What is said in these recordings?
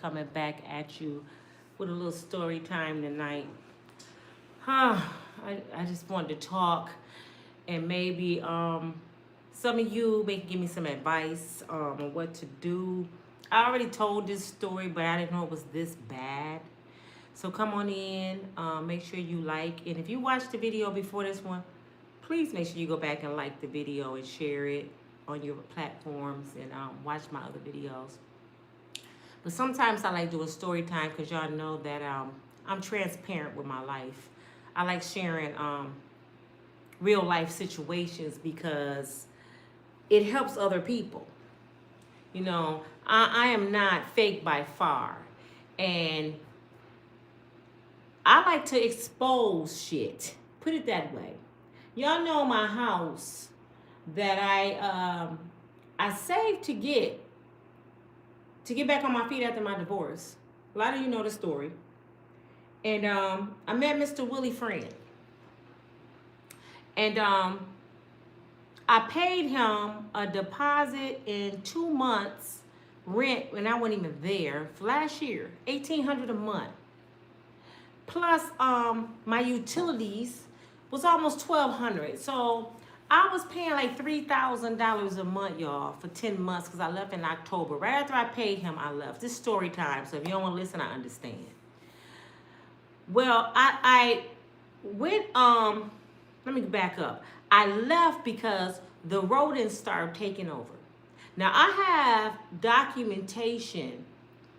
coming back at you with a little story time tonight. I just wanted to talk and maybe some of you may give me some advice on what to do. I already told this story, but I didn't know it was this bad. So come on in, make sure you like, and if you watched the video before this one, please make sure you go back and like the video and share it on your platforms and watch my other videos. But sometimes I like doing story time because y'all know that I'm transparent with my life. I like sharing real life situations because it helps other people. You know, I am not fake by far. And I like to expose shit. Put it that way. Y'all know my house that I saved to get back on my feet after my divorce. A lot of you know the story. And I met Mr. Willie Friend. And I paid him a deposit in 2 months rent when I wasn't even there for last year, $1,800 a month. Plus my utilities was almost $1,200. So I was paying like $3,000 a month, y'all, for 10 months because I left in October. Right after I paid him, I left. This is story time, so if you don't want to listen, I understand. Well, I went, let me back up. I left because the rodents started taking over. Now, I have documentation.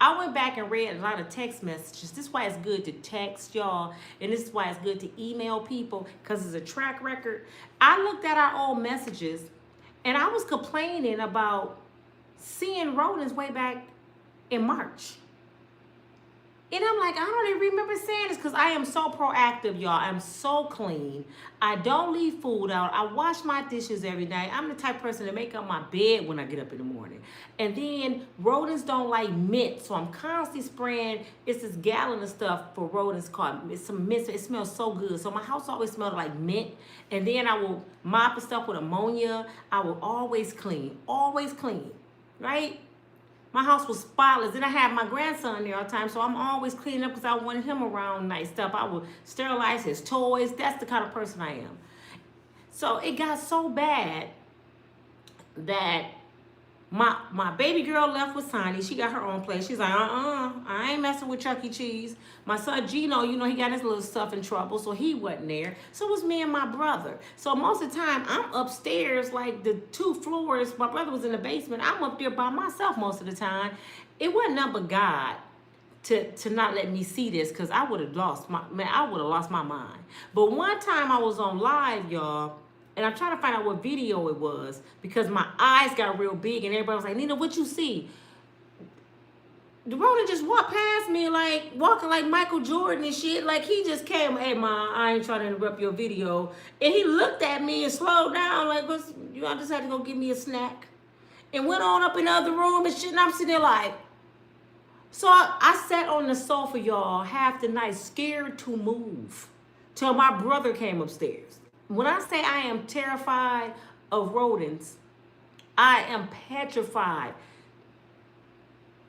I went back and read a lot of text messages. This is why it's good to text y'all, and this is why it's good to email people, because it's a track record. I looked at our old messages, and I was complaining about seeing rodents way back in March. And I'm like, I don't even remember saying this because I am so proactive, y'all. I'm so clean. I don't leave food out. I wash my dishes every night. I'm the type of person to make up my bed when I get up in the morning. And then rodents don't like mint, so I'm constantly spraying. It's this gallon of stuff for rodents called, it's some mint. It smells so good. So my house always smelled like mint. And then I will mop the stuff with ammonia. I will always clean, right? My house was spotless. Then I had my grandson there all the time, so I'm always cleaning up because I wanted him around nice stuff. I would sterilize his toys. That's the kind of person I am. So it got so bad that my baby girl left with Sonny. She got her own place. She's like, I ain't messing with Chuck E. Cheese. My son Gino, you know, he got his little stuff in trouble, so he wasn't there. So it was me and my brother. So most of the time, I'm upstairs, like the 2 floors. My brother was in the basement. I'm up there by myself most of the time. It wasn't nothing but God to not let me see this, because I would have lost my mind. But one time I was on live, y'all, and I'm trying to find out what video it was because my eyes got real big and everybody was like, Nina, what you see? The rodent just walked past me, like walking like Michael Jordan and shit. Like he just came, hey, Ma, I ain't trying to interrupt your video. And he looked at me and slowed down like, I just had to go get me a snack. And went on up in the other room and shit. And I'm sitting there like, so I sat on the sofa, y'all, half the night, scared to move till my brother came upstairs. When I say I am terrified of rodents, I am petrified.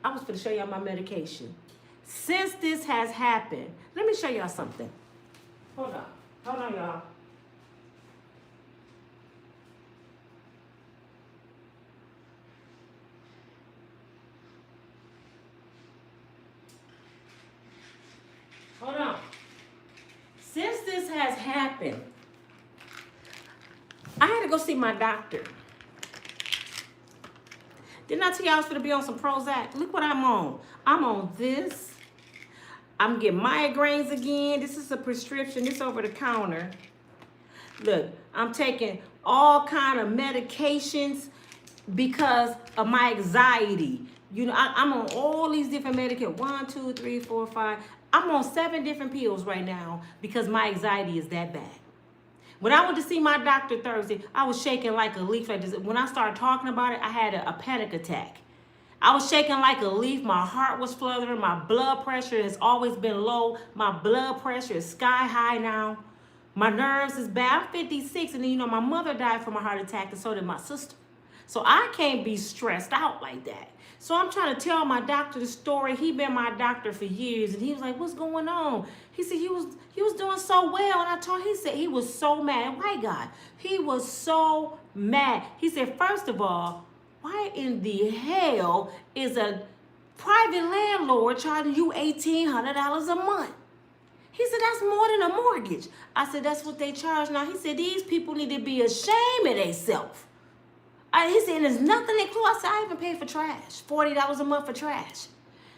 I was going to show y'all my medication. Since this has happened, let me show y'all something. Hold on, y'all. Hold on. Since this has happened, I had to go see my doctor. Didn't I tell you I was going to be on some Prozac? Look what I'm on. I'm on this. I'm getting migraines again. This is a prescription. This over the counter. Look, I'm taking all kind of medications because of my anxiety. You know, I'm on all these different medications. 1, 2, 3, 4, 5. I'm on 7 different pills right now because my anxiety is that bad. When I went to see my doctor Thursday, I was shaking like a leaf. Like this. When I started talking about it, I had a panic attack. I was shaking like a leaf. My heart was fluttering. My blood pressure has always been low. My blood pressure is sky high now. My nerves is bad. I'm 56, and then, you know, my mother died from a heart attack, and so did my sister. So I can't be stressed out like that. So I'm trying to tell my doctor the story. He been my doctor for years, and he was like, "What's going on?" He said he was doing so well, and I told him, he said he was so mad. White guy, he was so mad. He said, first of all, why in the hell is a private landlord charging you $1,800 a month? He said, that's more than a mortgage. I said, that's what they charge now. He said, these people need to be ashamed of themselves. He said, there's nothing included. I said, I even pay for trash, $40 a month for trash.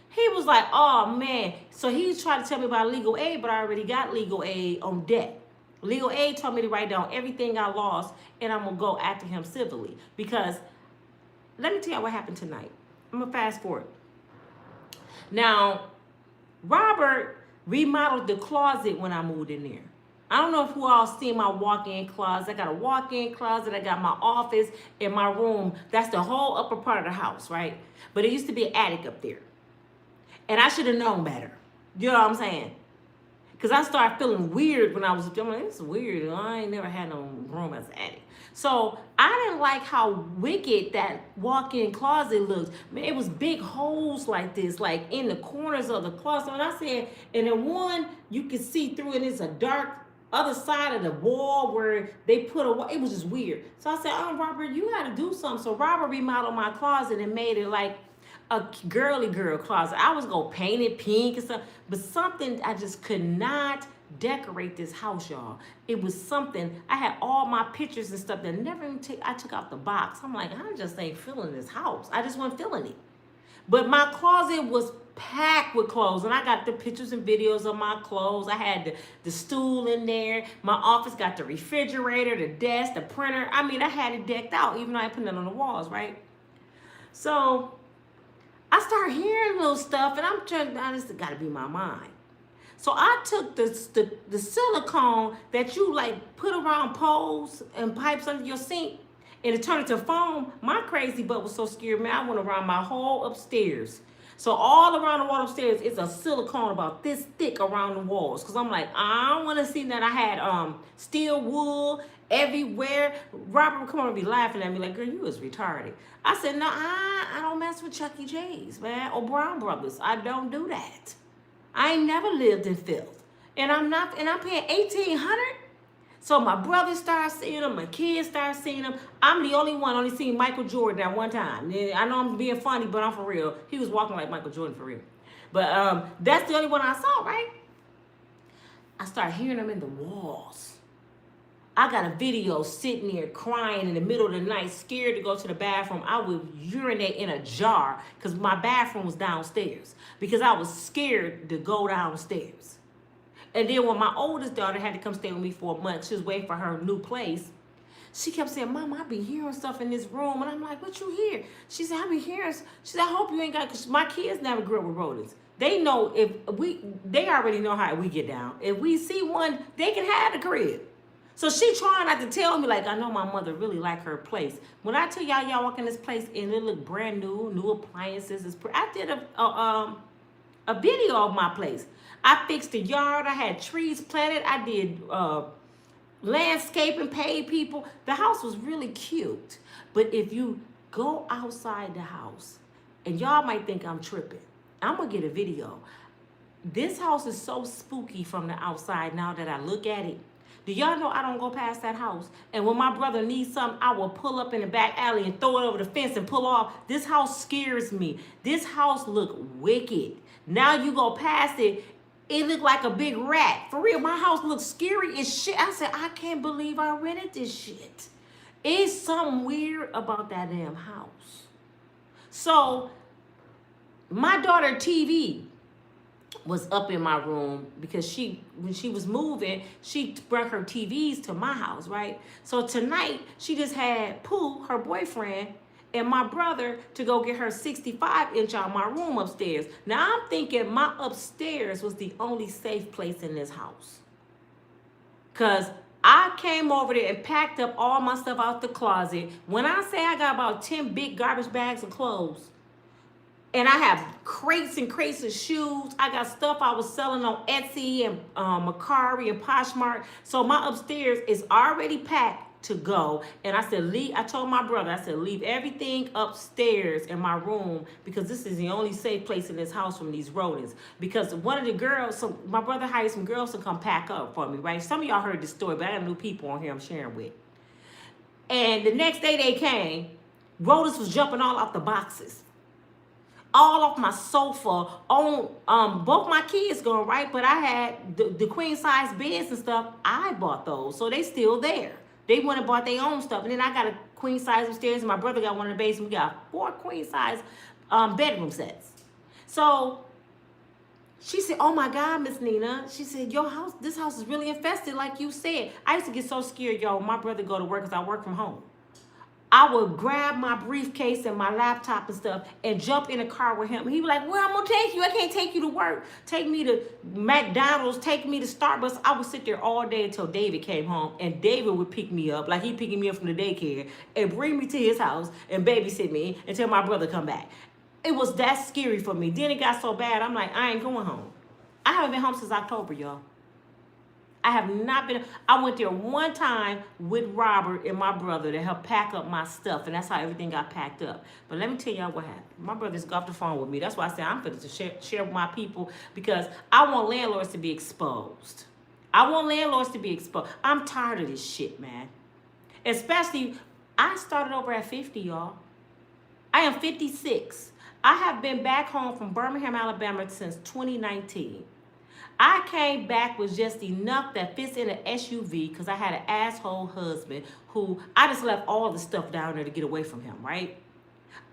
He was like, oh, man. So he tried to tell me about legal aid, but I already got legal aid on debt. Legal aid told me to write down everything I lost, and I'm going to go after him civilly. Because let me tell you what happened tonight. I'm going to fast forward. Now, Robert remodeled the closet when I moved in there. I don't know if you all seen my walk-in closet. I got a walk-in closet. I got my office and my room. That's the whole upper part of the house, right? But it used to be an attic up there. And I should have known better. You know what I'm saying? Because I started feeling weird when I was, I'm like, this is weird. I ain't never had no room as an attic. So I didn't like how wicked that walk-in closet looked. Man, it was big holes like this, like in the corners of the closet. And I said, and the one you can see through, and it's a dark other side of the wall where they put a, it was just weird. So I said, oh, Robert, you got to do something. So Robert remodeled my closet and made it like a girly girl closet. I was going to paint it pink and stuff, but something, I just could not decorate this house, y'all. It was something, I had all my pictures and stuff that never even I took out the box. I'm like, I just ain't feeling this house. I just wasn't feeling it. But my closet was packed with clothes, and I got the pictures and videos of my clothes. I had the stool in there. My office got the refrigerator, the desk, the printer. I mean, I had it decked out, even though I put it on the walls, right? So I started hearing little stuff, and I'm trying, this got to be my mind. So I took the silicone that you like put around poles and pipes under your sink, and it turned into foam. My crazy butt was so scared, man. I went around my whole upstairs. So all around the wall upstairs is a silicone about this thick around the walls. Because I'm like, I don't want to see that. I had steel wool everywhere. Robert would come on and be laughing at me like, girl, you was retarded. I said, no, I don't mess with Chuck E. Cheese, man, or Brown Brothers. I don't do that. I ain't never lived in filth. And I'm paying $1,800. So my brother started seeing them, my kids started seeing them. I'm the only one only seen Michael Jordan at one time. I know I'm being funny, but I'm for real. He was walking like Michael Jordan for real. But that's the only one I saw, right? I started hearing them in the walls. I got a video sitting there crying in the middle of the night, scared to go to the bathroom. I would urinate in a jar because my bathroom was downstairs because I was scared to go downstairs. And then when my oldest daughter had to come stay with me for a month, she was waiting for her new place. She kept saying, Mom, I be hearing stuff in this room. And I'm like, what you hear? She said, I be hearing. She said, I hope you ain't got, because my kids never grew up with rodents. They know they already know how we get down. If we see one, they can have the crib. So she trying not to tell me, like, I know my mother really like her place. When I tell y'all walk in this place and it look brand new appliances. I did a video of my place. I fixed the yard. I had trees planted. I did landscaping, paid people. The house was really cute. But if you go outside the house, and y'all might think I'm tripping, I'm going to get a video. This house is so spooky from the outside now that I look at it. Do y'all know I don't go past that house? And when my brother needs something, I will pull up in the back alley and throw it over the fence and pull off. This house scares me. This house look wicked. Now you go past it, it looked like a big rat. For real, my house looks scary as shit. I said, I can't believe I rented this shit. It's something weird about that damn house. So my daughter TV was up in my room because when she was moving, she brought her TVs to my house, right? So tonight, she just had Pooh, her boyfriend, and my brother to go get her 65-inch out of my room upstairs. Now, I'm thinking my upstairs was the only safe place in this house. Because I came over there and packed up all my stuff out the closet. When I say I got about 10 big garbage bags of clothes, and I have crates and crates of shoes. I got stuff I was selling on Etsy and Mercari and Poshmark. So my upstairs is already packed to go. And I said, I told my brother, I said, leave everything upstairs in my room because this is the only safe place in this house from these rodents. Because one of the girls, so my brother hired some girls to come pack up for me, right? Some of y'all heard this story, but I got new people on here I'm sharing with. And the next day they came, rodents was jumping all off the boxes, all off my sofa, on both my kids going, right? But I had the queen size beds and stuff. I bought those, so they still there. They went and bought their own stuff. And then I got a queen size upstairs, and my brother got one in the basement. We got 4 queen size bedroom sets. So she said, oh my God, Miss Nina. She said, your house, this house is really infested like you said. I used to get so scared, y'all. My brother go to work because I work from home. I would grab my briefcase and my laptop and stuff and jump in a car with him. He was like, where I'm going to take you? I can't take you to work. Take me to McDonald's. Take me to Starbucks. I would sit there all day until David came home. And David would pick me up like he picking me up from the daycare and bring me to his house and babysit me until my brother come back. It was that scary for me. Then it got so bad, I'm like, I ain't going home. I haven't been home since October, y'all. I have not been. I went there one time with Robert and my brother to help pack up my stuff, and that's how everything got packed up. But let me tell y'all what happened. My brother's got off the phone with me. That's why I said I'm going to share with my people, because I want landlords to be exposed. I want landlords to be exposed. I'm tired of this shit, man. Especially, I started over at 50, y'all. I am 56. I have been back home from Birmingham, Alabama since 2019. I came back with just enough that fits in an SUV because I had an asshole husband who I just left all the stuff down there to get away from him, right?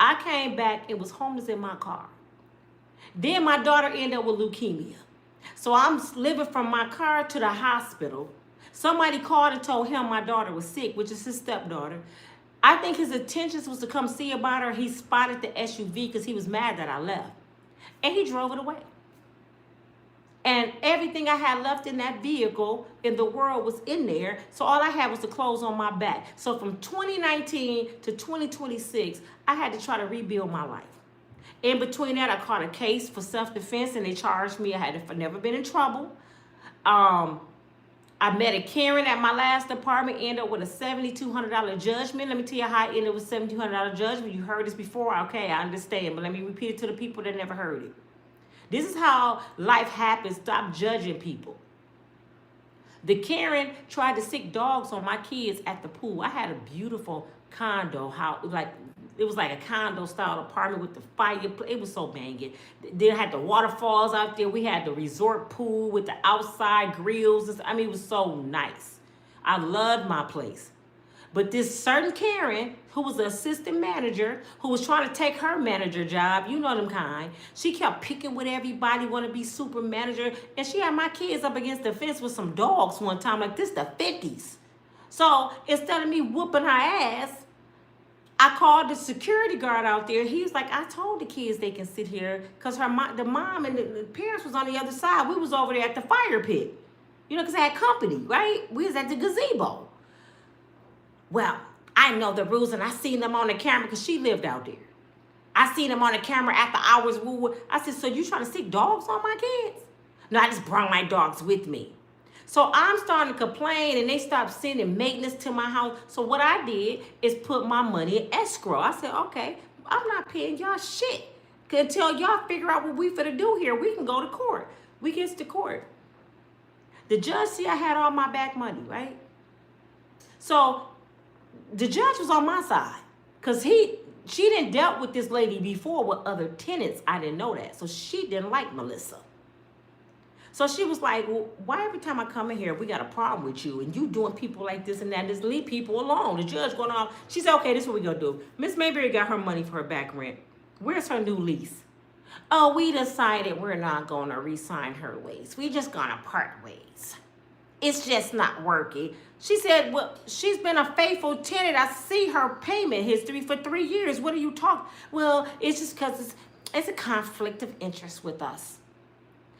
I came back and was homeless in my car. Then my daughter ended up with leukemia. So I'm living from my car to the hospital. Somebody called and told him my daughter was sick, which is his stepdaughter. I think his intentions was to come see about her. He spotted the SUV because he was mad that I left. And he drove it away. And everything I had left in that vehicle in the world was in there. So all I had was the clothes on my back. So from 2019 to 2026, I had to try to rebuild my life. In between that, I caught a case for self-defense and they charged me. I had never been in trouble. I met a Karen at my last apartment, ended up with a $7,200 judgment. Let me tell you how I ended with a $7,200 judgment. You heard this before. Okay, I understand. But let me repeat it to the people that never heard it. This is how life happens. Stop judging people. The Karen tried to sick dogs on my kids at the pool. I had a beautiful condo house, it was like a condo style apartment with the fire. It was so banging. They had the waterfalls out there. We had the resort pool with the outside grills. I mean, it was so nice. I loved my place. But this certain Karen, who was the assistant manager, who was trying to take her manager job, you know them kind, she kept picking with everybody, want to be super manager. And she had my kids up against the fence with some dogs one time, like this the 50s. So instead of me whooping her ass, I called the security guard out there. He was like, I told the kids they can sit here because the mom and the parents was on the other side. We was over there at the fire pit, you know, because I had company, right? We was at the gazebo. Well, I know the rules, and I seen them on the camera because she lived out there. I seen them on the camera after hours. I said, so you trying to stick dogs on my kids? No, I just brought my dogs with me. So I'm starting to complain, and they stopped sending maintenance to my house. So what I did is put my money in escrow. I said, okay, I'm not paying y'all shit until y'all figure out what we finna do here. We can go to court. We gets to court. The judge see I had all my back money, right? So the judge was on my side because she didn't dealt with this lady before with other tenants. I didn't know that. So she didn't like Melissa. So she was like, well, why every time I come in here, we got a problem with you and you doing people like this and that, just leave people alone. The judge going on. She said, okay, this is what we gonna do. Miss Mayberry got her money for her back rent. Where's her new lease? Oh, we decided we're not gonna re-sign her lease. We just gonna part ways. It's just not working. She said, well, she's been a faithful tenant. I see her payment history for 3 years. What are you talking? Well, it's just because it's a conflict of interest with us.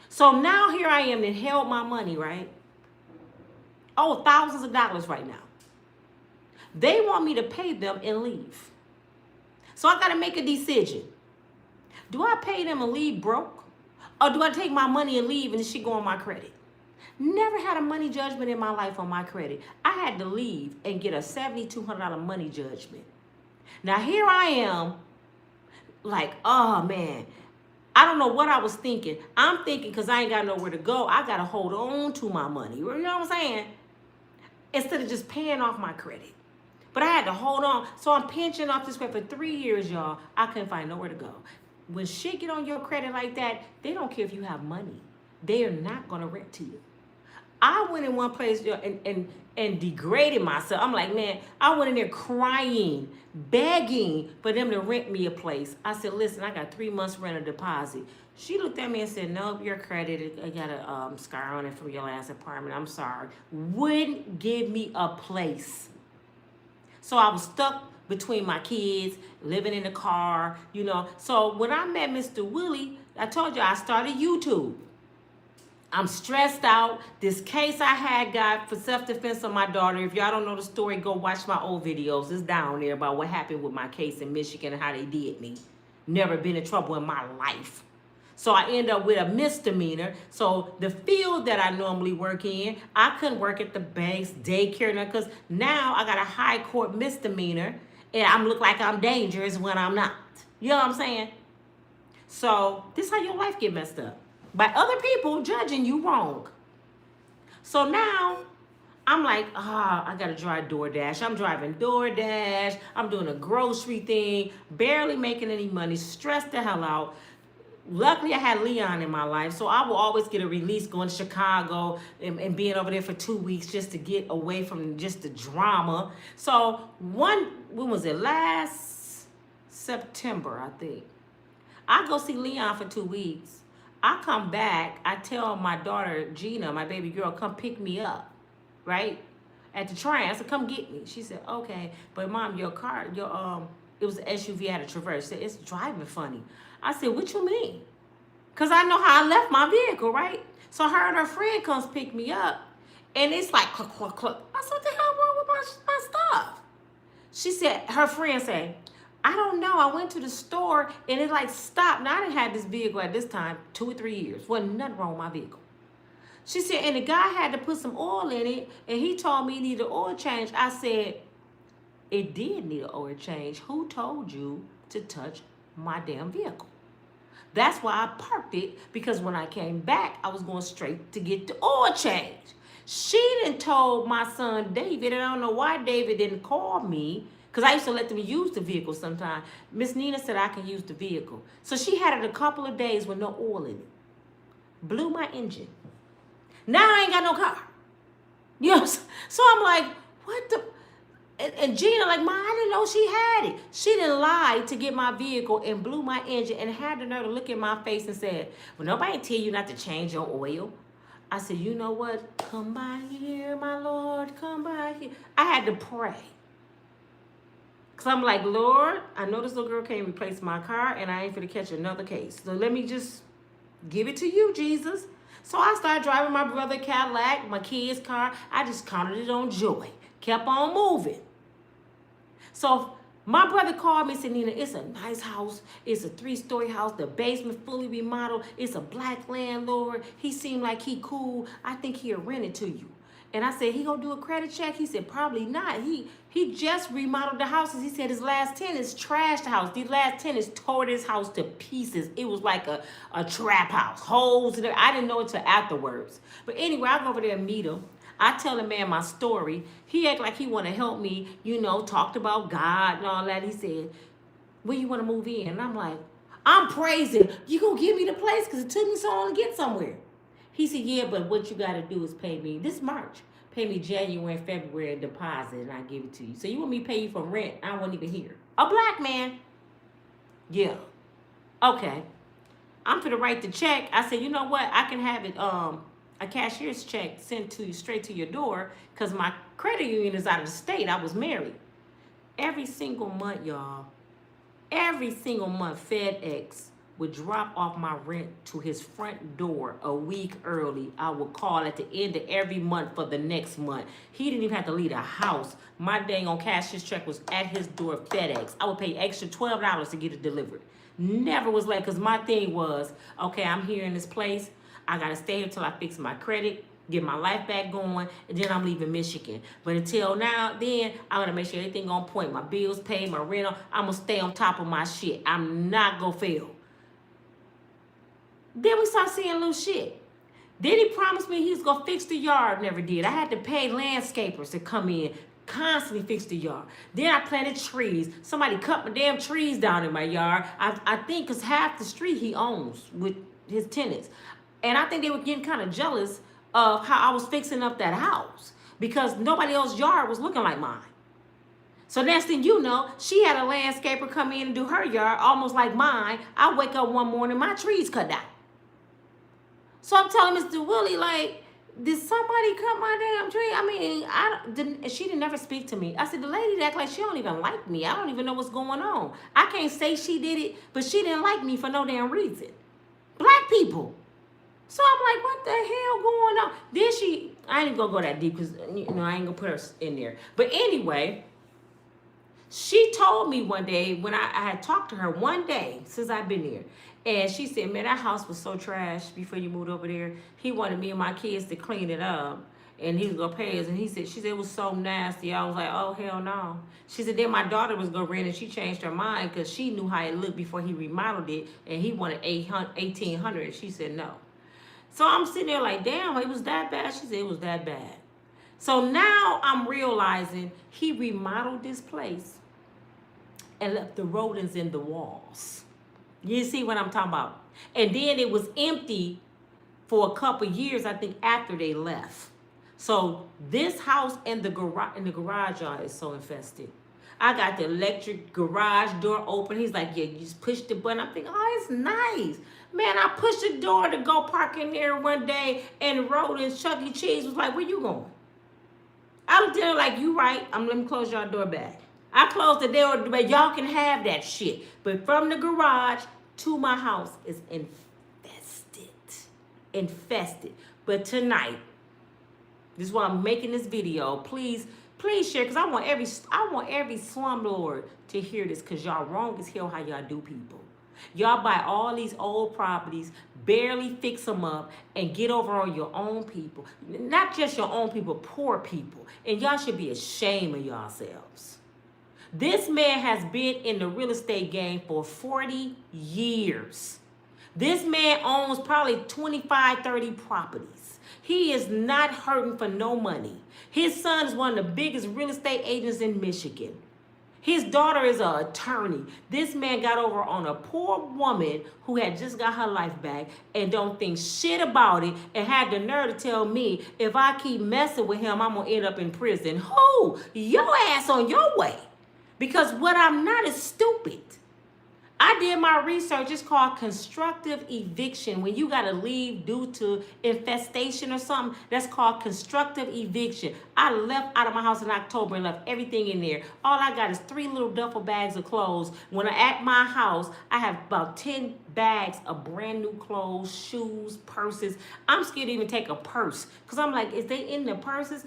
So now here I am that held my money, right? Oh, thousands of dollars right now. They want me to pay them and leave. So I got to make a decision. Do I pay them and leave broke? Or do I take my money and leave and she go on my credit? Never had a money judgment in my life on my credit. I had to leave and get a $7,200 money judgment. Now here I am, like, oh man, I don't know what I was thinking. I'm thinking because I ain't got nowhere to go, I got to hold on to my money. You know what I'm saying? Instead of just paying off my credit. But I had to hold on. So I'm pinching off this credit for 3 years, y'all. I couldn't find nowhere to go. When shit get on your credit like that, they don't care if you have money. They are not going to rent to you. I went in one place and degraded myself. I'm like, man, I went in there crying, begging for them to rent me a place. I said, listen, I got 3 months rent of deposit. She looked at me and said, nope, your credit, I got a scar on it from your last apartment. I'm sorry. Wouldn't give me a place. So I was stuck between my kids, living in the car, you know. So when I met Mr. Willie, I told you I started YouTube. I'm stressed out. This case I had got for self-defense on my daughter. If y'all don't know the story, go watch my old videos. It's down there about what happened with my case in Michigan and how they did me. Never been in trouble in my life. So I end up with a misdemeanor. So the field that I normally work in, I couldn't work at the banks, daycare, because now I got a high court misdemeanor and I look like I'm dangerous when I'm not. You know what I'm saying? So this is how your life get messed up. By other people judging you wrong. So now I'm like, I gotta drive DoorDash. I'm driving DoorDash. I'm doing a grocery thing, barely making any money, stressed the hell out. Luckily, I had Leon in my life, so I will always get a release going to Chicago and being over there for 2 weeks just to get away from just the drama. So when was it? Last September, I think. I go see Leon for 2 weeks. I come back, I tell my daughter, Gina, my baby girl, come pick me up, right? At the train. I said, come get me. She said, okay. But mom, your car, it was an SUV, I had a Traverse. She said, it's driving funny. I said, what you mean? Because I know how I left my vehicle, right? So her and her friend comes pick me up, and it's like, cluck, cluck, cluck. I said, what the hell wrong with my stuff? She said, her friend said, I don't know. I went to the store, and it like stopped. Now, I didn't have this vehicle at this time 2 or 3 years. Wasn't nothing wrong with my vehicle. She said, and the guy had to put some oil in it, and he told me he needed an oil change. I said, it did need an oil change. Who told you to touch my damn vehicle? That's why I parked it, because when I came back, I was going straight to get the oil change. She done told my son David, and I don't know why David didn't call me, because I used to let them use the vehicle sometimes. Miss Nina said I can use the vehicle. So she had it a couple of days with no oil in it. Blew my engine. Now I ain't got no car. You know, so I'm like, what the? And Gina like, Ma, I didn't know she had it. She didn't lie to get my vehicle and blew my engine and had the nerve to look in my face and said, well, nobody tell you not to change your oil. I said, you know what? Come by here, my Lord. Come by here. I had to pray. Because I'm like, Lord, I know this little girl can't replace my car, and I ain't finna catch another case. So let me just give it to you, Jesus. So I started driving my brother Cadillac, my kid's car. I just counted it on joy. Kept on moving. So my brother called me and said, Nina, it's a nice house. It's a 3-story house. The basement fully remodeled. It's a black landlord. He seemed like he cool. I think he'll rent it to you. And I said, he gonna do a credit check? He said, probably not. He just remodeled the houses. He said his last tenants trashed the house. These last tenants tore this house to pieces. It was like a trap house. Holes in it. I didn't know it till afterwards. But anyway, I go over there and meet him. I tell the man my story. He act like he want to help me, you know, talked about God and all that. He said, where you want to move in? And I'm like, I'm praising. You gonna give me the place? Because it took me so long to get somewhere. He said, yeah, but what you got to do is pay me this March. Pay me January and February deposit, and I give it to you. So you want me to pay you for rent? I wasn't even here. A black man. Yeah. Okay. I'm finna write the check. I said, you know what? I can have it, a cashier's check sent to you straight to your door, because my credit union is out of the state. I was married. Every single month, y'all, every single month, FedEx would drop off my rent to his front door a week early. I would call at the end of every month for the next month. He didn't even have to leave the house. My dang on cashier's check was at his door, FedEx. I would pay extra $12 to get it delivered. Never was late, because my thing was, okay, I'm here in this place. I got to stay here until I fix my credit. get my life back going, and then I'm leaving Michigan. But until now, then, I'm going to make sure everything on point. My bills paid, my rental. I'm going to stay on top of my shit. I'm not going to fail. Then we start seeing little shit. Then he promised me he was going to fix the yard. Never did. I had to pay landscapers to come in, constantly fix the yard. Then I planted trees. Somebody cut my damn trees down in my yard. I think because half the street he owns with his tenants. And I think they were getting kind of jealous of how I was fixing up that house because nobody else's yard was looking like mine. So next thing you know, she had a landscaper come in and do her yard almost like mine. I wake up one morning, my trees cut down. So I'm telling Mr. Willie, like, did somebody cut my damn tree? I mean, she didn't never speak to me. I said, the lady act like she don't even like me. I don't even know what's going on. I can't say she did it, but she didn't like me for no damn reason. Black people. So I'm like, what the hell going on? Then I ain't gonna go that deep because, I ain't gonna put her in there. But anyway, she told me one day when I had talked to her one day since I've been here. And she said, man, that house was so trash before you moved over there. He wanted me and my kids to clean it up. And he was going to pay us. And she said it was so nasty. I was like, oh, hell no. She said, then my daughter was going to rent and she changed her mind because she knew how it looked before he remodeled it. And he wanted $1,800. And she said no. So I'm sitting there like, damn, it was that bad? She said it was that bad. So now I'm realizing he remodeled this place and left the rodents in the walls. You see what I'm talking about? And then it was empty for a couple years, I think, after they left. So this house and the garage yard is so infested. I got the electric garage door open. He's like, yeah, you just push the button. I'm thinking, oh, it's nice. Man, I pushed the door to go park in there one day, and rodents, Chuck E. Cheese was like, where you going? I looked at her like, you right. Let me close your door back. I closed the door, but y'all can have that shit. But from the garage to my house is infested. Infested. But tonight, this is why I'm making this video. Please share, because I want every slumlord to hear this, because y'all wrong as hell how y'all do people. Y'all buy all these old properties, barely fix them up, and get over on your own people. Not just your own people, poor people. And y'all should be ashamed of yourselves. This man has been in the real estate game for 40 years. This man owns probably 25, 30 properties. He is not hurting for no money. His son is one of the biggest real estate agents in Michigan. His daughter is an attorney. This man got over on a poor woman who had just got her life back and don't think shit about it and had the nerve to tell me if I keep messing with him, I'm going to end up in prison. Who? Your ass on your way. Because what I'm not is stupid. I did my research. It's called constructive eviction. When you got to leave due to infestation or something, that's called constructive eviction. I left out of my house in October and left everything in there. All I got is 3 little duffel bags of clothes. When I'm at my house, I have about 10 bags of brand new clothes, shoes, purses. I'm scared to even take a purse because I'm like, is they in the purses?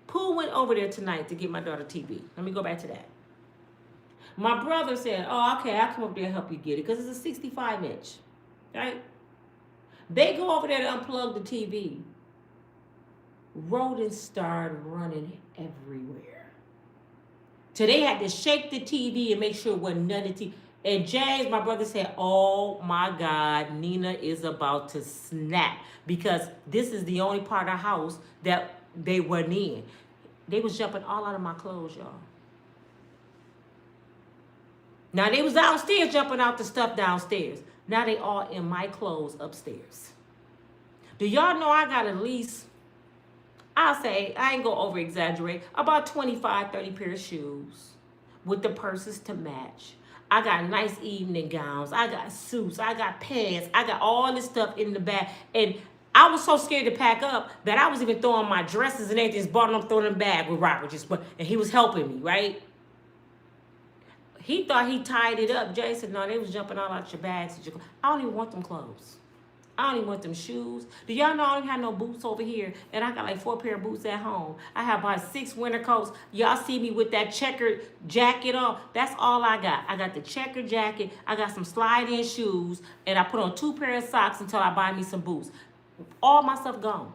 Pooh went over there tonight to get my daughter TV. Let me go back to that. My brother said, oh, okay, I'll come up there and help you get it because it's a 65-inch, right? They go over there to unplug the TV. Rodents started running everywhere. So they had to shake the TV and make sure it wasn't none of the TV. And James, my brother, said, oh, my God, Nina is about to snap because this is the only part of the house that they weren't in. They was jumping all out of my clothes, y'all. Now, they was downstairs jumping out the stuff downstairs. Now they all in my clothes upstairs. Do y'all know I got at least, I'll say, I ain't gonna over-exaggerate, about 25, 30 pair of shoes with the purses to match. I got nice evening gowns. I got suits. I got pants. I got all this stuff in the bag. And I was so scared to pack up that I was even throwing my dresses and everything, just bought them, throwing them in the bag with Robert. And he was helping me, right? He thought he tied it up. Jay said, no, they was jumping all out your bags. I don't even want them clothes. I don't even want them shoes. Do y'all know I don't have no boots over here? And I got like 4 pair of boots at home. I have about 6 winter coats. Y'all see me with that checkered jacket on. That's all I got. I got the checkered jacket. I got some slide-in shoes. And I put on 2 pair of socks until I buy me some boots. All my stuff gone.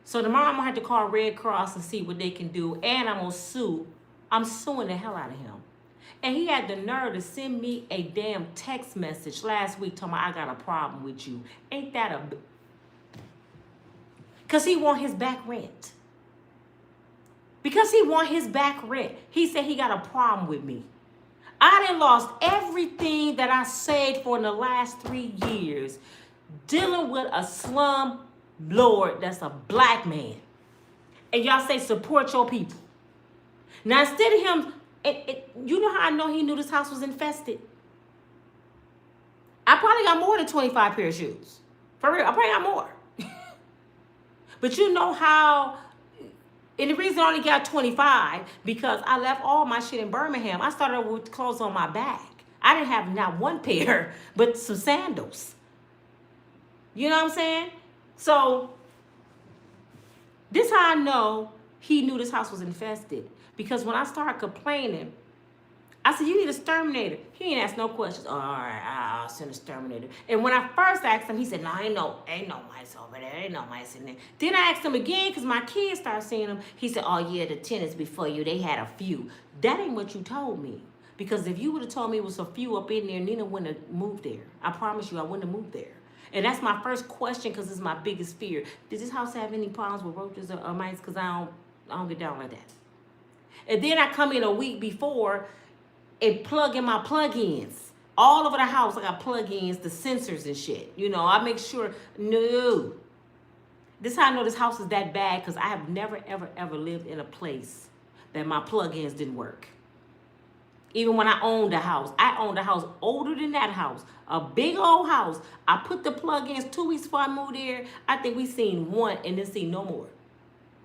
So tomorrow I'm gonna have to call Red Cross and see what they can do, and I'm gonna sue. I'm suing the hell out of him. And he had the nerve to send me a damn text message last week telling me I got a problem with you. Ain't that a... Because he want his back rent. Because he want his back rent. He said he got a problem with me. I done lost everything that I saved for in the last 3 years dealing with a slum lord that's a black man. And y'all say support your people. Now instead of him, you know how I know he knew this house was infested? I probably got more than 25 pair of shoes. For real, I probably got more. But you know how, and the reason I only got 25, because I left all my shit in Birmingham. I started with clothes on my back. I didn't have not one pair, but some sandals. You know what I'm saying? So, this how I know he knew this house was infested. Because when I started complaining, I said, you need a exterminator. He ain't asked no questions. Oh, all right, I'll send a exterminator. And when I first asked him, he said, no, ain't no mice over there. Ain't no mice in there. Then I asked him again, because my kids started seeing him. He said, oh, yeah, the tenants before you, they had a few. That ain't what you told me. Because if you would have told me it was a few up in there, Nina wouldn't have moved there. I promise you, I wouldn't have moved there. And that's my first question, because it's my biggest fear. Does this house have any problems with roaches or mice? Because I don't get down like that. And then I come in a week before and plug in my plug-ins. All over the house, I got plug-ins, the sensors and shit. You know, I make sure, no. This is how I know this house is that bad, because I have never, ever, ever lived in a place that my plug-ins didn't work. Even when I owned a house. I owned a house older than that house. A big old house. I put the plug-ins 2 weeks before I moved there. I think we seen one and then seen no more.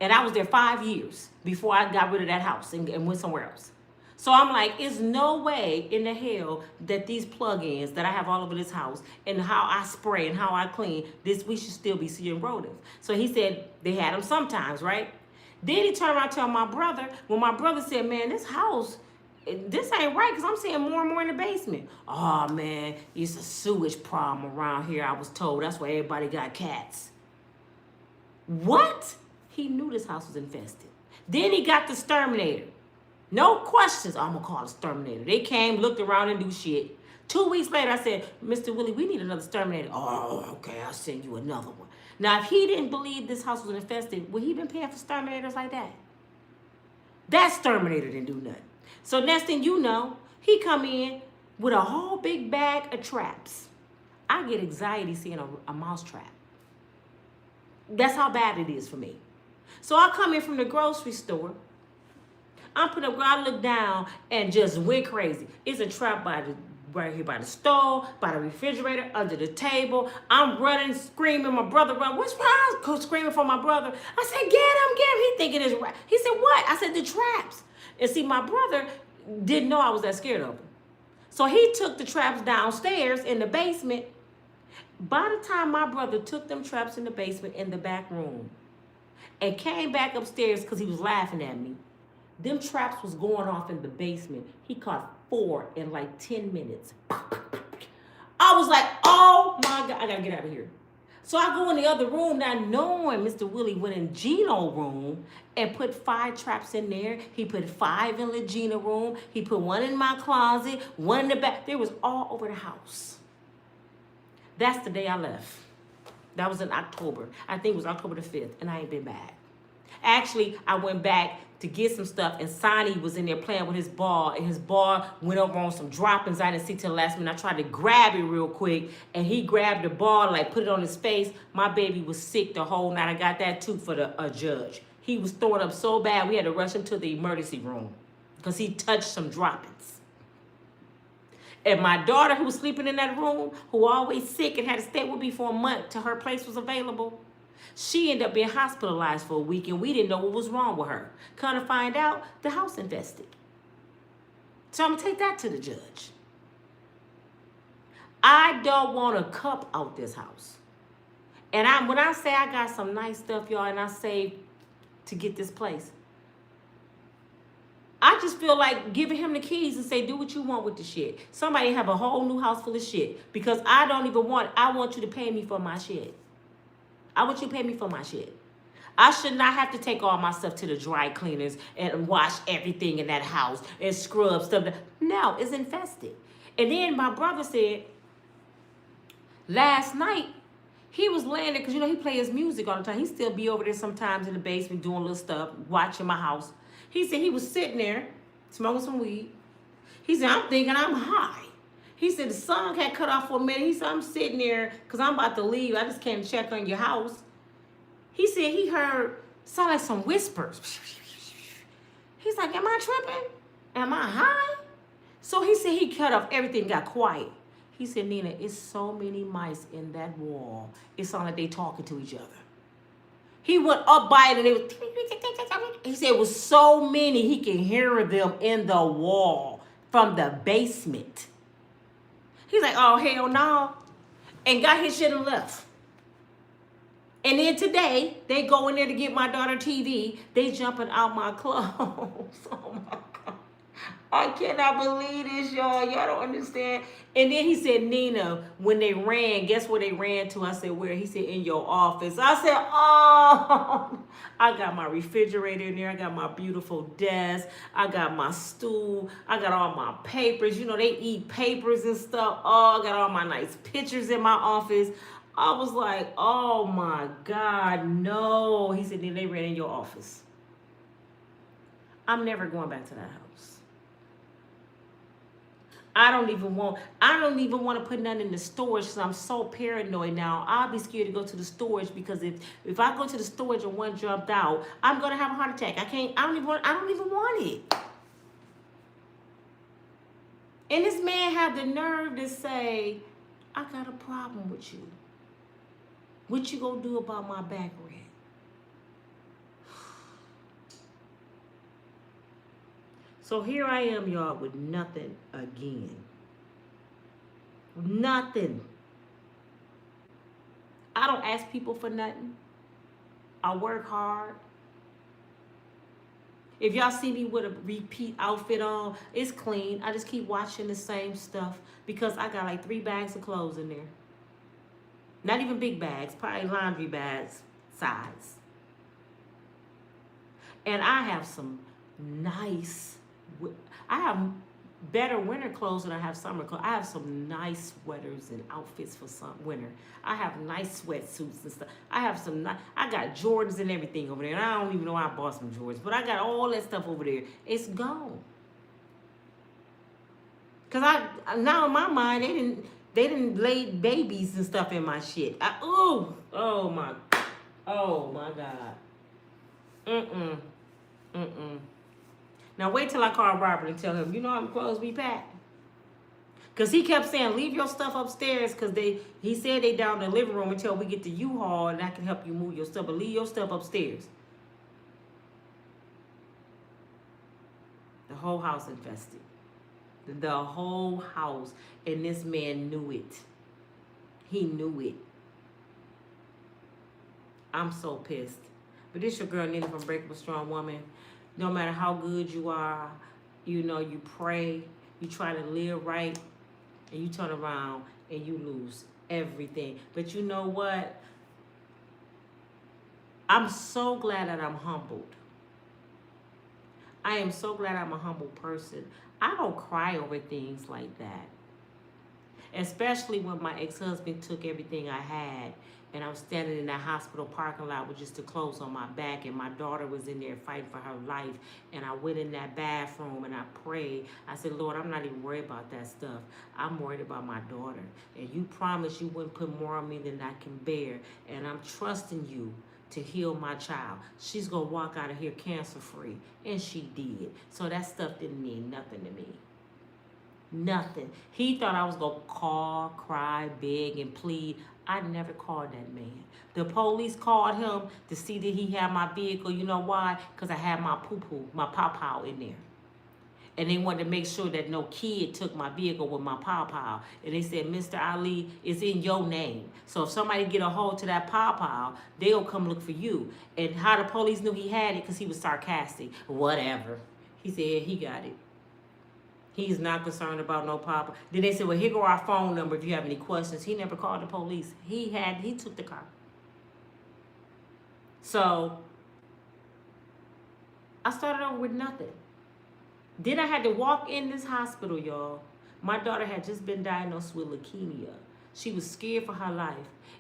And I was there 5 years before I got rid of that house and went somewhere else. So I'm like, there's no way in the hell that these plug-ins that I have all over this house and how I spray and how I clean, we should still be seeing rodents. So he said they had them sometimes, right? Then he turned around to tell my brother, when my brother said, man, this house, this ain't right, because I'm seeing more and more in the basement. Oh, man, it's a sewage problem around here, I was told. That's why everybody got cats. What? He knew this house was infested. Then he got the exterminator. No questions. I'm going to call the exterminator. They came, looked around, and do shit. 2 weeks later, I said, Mr. Willie, we need another exterminator. Oh, okay, I'll send you another one. Now, if he didn't believe this house was infested, would he been paying for exterminators like that? That exterminator didn't do nothing. So next thing you know, he come in with a whole big bag of traps. I get anxiety seeing a mouse trap. That's how bad it is for me. So I come in from the grocery store. I look down and just went crazy. It's a trap right here by the stove, by the refrigerator, under the table. I'm running, screaming. My brother run. What's wrong? Screaming for my brother. I said, get him. He thinking it's right. He said, what? I said, the traps. And see, my brother didn't know I was that scared of him. So he took the traps downstairs in the basement. By the time my brother took them traps in the basement in the back room and came back upstairs because he was laughing at me, them traps was going off in the basement. He caught 4 in like 10 minutes. I was like, oh my God, I gotta get out of here. So I go in the other room, not knowing Mr. Willie went in Gino's room and put 5 traps in there. He put 5 in the Gina room. He put 1 in my closet, 1 in the back. They was all over the house. That's the day I left. That was in October. I think it was October the 5th, and I ain't been back. Actually, I went back to get some stuff, and Sonny was in there playing with his ball, and his ball went over on some droppings I didn't see till the last minute. I tried to grab it real quick, and he grabbed the ball, like put it on his face. My baby was sick the whole night. I got that too for the judge. He was throwing up so bad, we had to rush him to the emergency room because he touched some droppings. And my daughter, who was sleeping in that room, who always sick and had to stay with me for a month till her place was available, she ended up being hospitalized for a week, and we didn't know what was wrong with her. Come to find out, the house infested. So I'm going to take that to the judge. I don't want to cup out this house. And when I say I got some nice stuff, y'all, and I saved to get this place, I just feel like giving him the keys and say, do what you want with the shit. Somebody have a whole new house full of shit. Because I don't even want, I want you to pay me for my shit. I want you to pay me for my shit. I should not have to take all my stuff to the dry cleaners and wash everything in that house and scrub stuff. No, it's infested. And then my brother said last night he was laying there because he play his music all the time. He still be over there sometimes in the basement doing little stuff, watching my house. He said he was sitting there smoking some weed. He said, I'm thinking I'm high. He said the song had cut off for a minute. He said, I'm sitting there because I'm about to leave. I just came to check on your house. He said he heard sound like some whispers. He's like, am I tripping? Am I high? So he said he cut off everything, got quiet. He said, Nina, it's so many mice in that wall. It sounded like they talking to each other. He went up by it and it was, he said it was so many he can hear them in the wall from the basement. He's like, oh, hell no. And got his shit and left. And then today, they go in there to get my daughter TV. They jumping out my clothes. Oh, my God. I cannot believe this, y'all. Y'all don't understand. And then he said, Nina, when they ran, guess where they ran to? I said, where? He said, in your office. I said, oh. I got my refrigerator in there. I got my beautiful desk. I got my stool. I got all my papers. They eat papers and stuff. Oh, I got all my nice pictures in my office. I was like, oh, my God, no. He said, then they ran in your office. I'm never going back to that house. I don't even want to put nothing in the storage because I'm so paranoid now. I'll be scared to go to the storage because if I go to the storage and one jumped out, I'm gonna have a heart attack. I don't even want it. And this man had the nerve to say, I got a problem with you. What you gonna do about my back rent? So here I am, y'all, with nothing again. Nothing. I don't ask people for nothing. I work hard. If y'all see me with a repeat outfit on, it's clean. I just keep watching the same stuff because I got like 3 bags of clothes in there. Not even big bags, probably laundry bags size. And I have some I have better winter clothes than I have summer clothes. I have some nice sweaters and outfits for winter. I have nice sweatsuits and stuff. I got Jordans and everything over there. And I don't even know why I bought some Jordans, but I got all that stuff over there. It's gone. Cause now in my mind they didn't lay babies and stuff in my shit. Oh my God. Now wait till I call Robert and tell him, how the clothes be packed. Because he kept saying, leave your stuff upstairs because he said they down in the living room until we get the U-Haul and I can help you move your stuff. But leave your stuff upstairs. The whole house infested. The whole house. And this man knew it. He knew it. I'm so pissed. But this your girl, Nina from Unbreakable Strong Woman. No matter how good you are, you pray, you try to live right, and you turn around and you lose everything. But you know what? I'm so glad that I'm humbled. I am so glad I'm a humble person. I don't cry over things like that. Especially when my ex-husband took everything I had and I was standing in that hospital parking lot with just the clothes on my back and my daughter was in there fighting for her life. And I went in that bathroom and I prayed. I said, Lord, I'm not even worried about that stuff. I'm worried about my daughter. And you promised you wouldn't put more on me than I can bear. And I'm trusting you to heal my child. She's going to walk out of here cancer-free. And she did. So that stuff didn't mean nothing to me. Nothing. He thought I was going to call, cry, beg, and plead. I never called that man. The police called him to see that he had my vehicle. You know why? Because I had my poo-poo, my pow-pow in there. And they wanted to make sure that no kid took my vehicle with my pow-pow. And they said, Mr. Ali, it's in your name. So if somebody get a hold to that pow-pow, they'll come look for you. And how the police knew he had it? Because he was sarcastic. Whatever. He said he got it. He's not concerned about no papa. Then they said, well, here go our phone number if you have any questions. He never called the police. He took the car. So I started over with nothing. Then I had to walk in this hospital, y'all. My daughter had just been diagnosed with leukemia. She was scared for her life.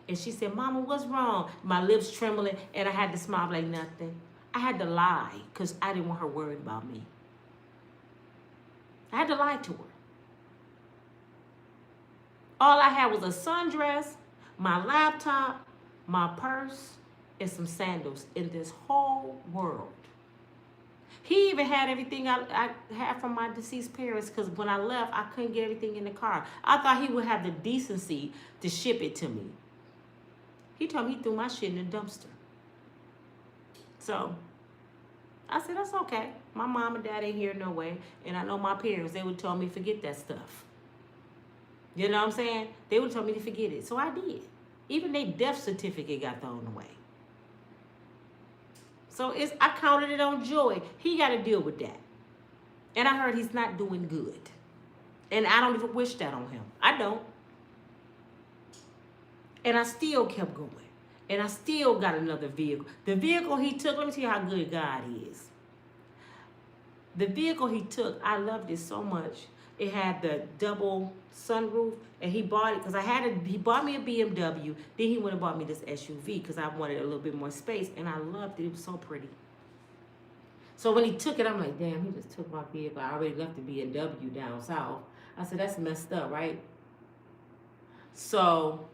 And she said, Mama, what's wrong? My lips trembling, and I had to smile like nothing. I had to lie because I didn't want her worried about me. I had to lie to her. All I had was a sundress, my laptop, my purse, and some sandals in this whole world. He even had everything I had from my deceased parents because when I left, I couldn't get everything in the car. I thought he would have the decency to ship it to me. He told me he threw my shit in the dumpster. So I said, that's okay. My mom and dad ain't here no way. And I know my parents, they would tell me forget that stuff. You know what I'm saying? They would tell me to forget it. So I did. Even their death certificate got thrown away. So I counted it on joy. He got to deal with that. And I heard he's not doing good. And I don't even wish that on him. I don't. And I still kept going. And I still got another vehicle. The vehicle he took, let me tell you how good God is. The vehicle he took, I loved it so much. It had the double sunroof, and he bought it because he bought me a BMW. Then he went and bought me this SUV because I wanted a little bit more space, and I loved it. It was so pretty. So when he took it, I'm like, damn, he just took my vehicle. I already left the BMW down south. I said, that's messed up, right? So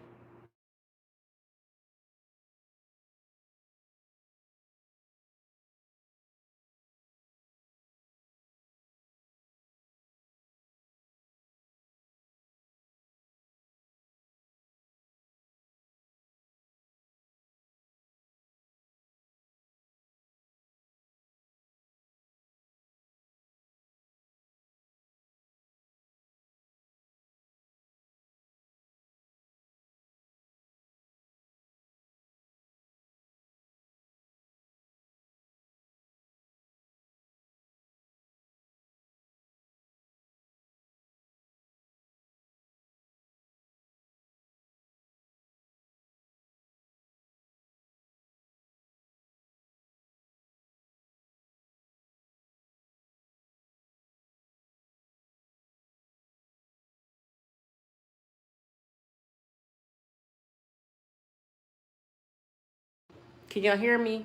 can y'all hear me?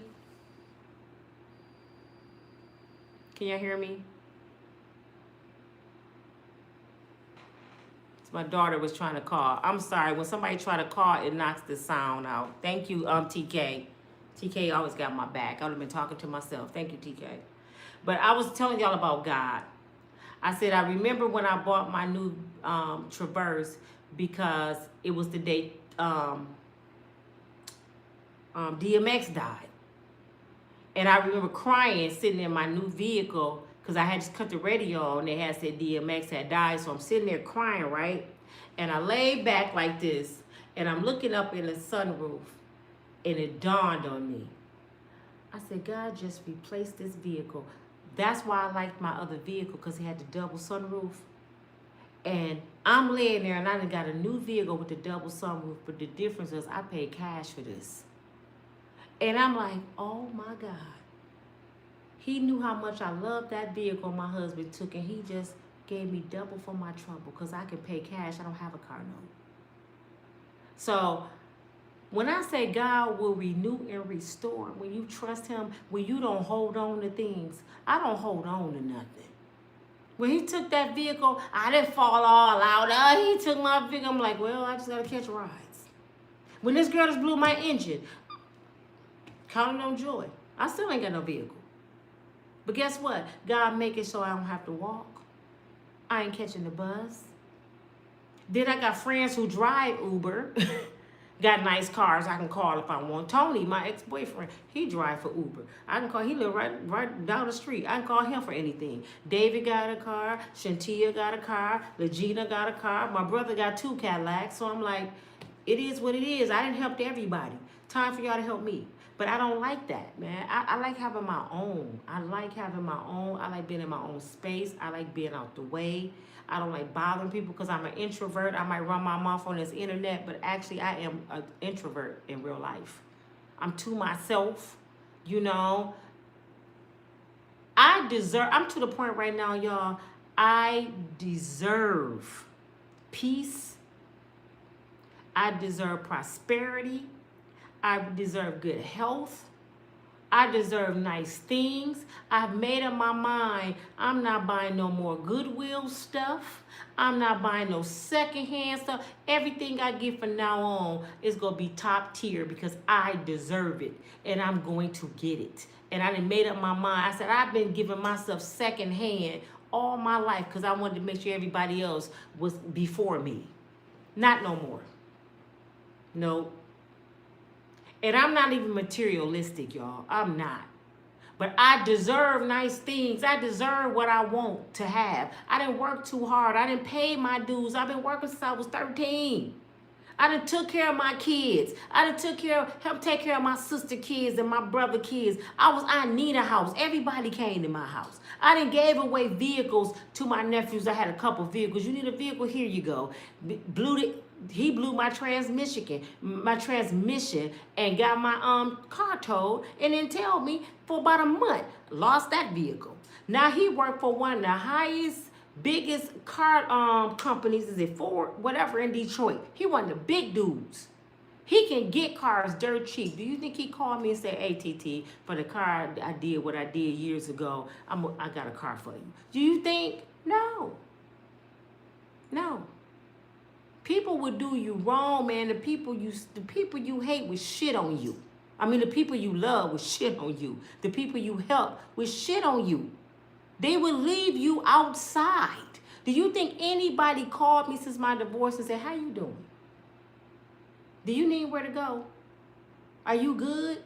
Can y'all hear me? My daughter was trying to call. I'm sorry. When somebody try to call, it knocks the sound out. Thank you, TK. TK always got my back. I would have been talking to myself. Thank you, TK. But I was telling y'all about God. I said, I remember when I bought my new Traverse because it was the day DMX died. And I remember crying sitting in my new vehicle because I had just cut the radio on and they had said DMX had died. So I'm sitting there crying, right? And I laid back like this and I'm looking up in the sunroof and it dawned on me. I said, God just replaced this vehicle. That's why I liked my other vehicle because it had the double sunroof. And I'm laying there and I done got a new vehicle with the double sunroof, but the difference is I paid cash for this. And I'm like, oh my God. He knew how much I loved that vehicle my husband took, and he just gave me double for my trouble because I can pay cash. I don't have a car note. So when I say God will renew and restore, when you trust him, when you don't hold on to things, I don't hold on to nothing. When he took that vehicle, I didn't fall all out. He took my vehicle. I'm like, well, I just got to catch rides. When this girl just blew my engine, counting on joy. I still ain't got no vehicle. But guess what? God make it so I don't have to walk. I ain't catching the bus. Then I got friends who drive Uber. Got nice cars I can call if I want. Tony, my ex-boyfriend, he drive for Uber. I can call, he live right down the street. I can call him for anything. David got a car. Shantia got a car. Legina got a car. My brother got 2 Cadillacs. So I'm like, it is what it is. I didn't help everybody. Time for y'all to help me. But I don't like that, man. I like having my own. I like having my own. I like being in my own space. I like being out the way. I don't like bothering people because I'm an introvert. I might run my mouth on this internet, but actually I am an introvert in real life. I'm to myself, you know. I'm to the point right now, y'all, I deserve peace. I deserve prosperity. I deserve good health. I deserve nice things. I've made up my mind. I'm not buying no more Goodwill stuff. I'm not buying no secondhand stuff. Everything I get from now on is going to be top tier because I deserve it. And I'm going to get it. And I done made up my mind. I said, I've been giving myself secondhand all my life because I wanted to make sure everybody else was before me. Not no more. No. And I'm not even materialistic, y'all. I'm not. But I deserve nice things. I deserve what I want to have. I didn't work too hard. I didn't pay my dues. I've been working since I was 13. I done took care of my kids. I done helped take care of my sister kids and my brother kids. I need a house. Everybody came to my house. I done gave away vehicles to my nephews. I had a couple vehicles. You need a vehicle? Here you go. He blew my transmission and got my car towed and then tell me for about a month. Lost that vehicle. Now he worked for one of the biggest car companies, is it Ford, whatever, in Detroit. He one of the big dudes. He can get cars dirt cheap. Do you think he called me and said, hey, TT, for the car I did what I did years ago, I got a car for you? Do you think? No. No. People would do you wrong, man. The people you hate would shit on you. I mean, the people you love would shit on you. The people you help would shit on you. They would leave you outside. Do you think anybody called me since my divorce and said, how you doing? Do you need where to go? Are you good?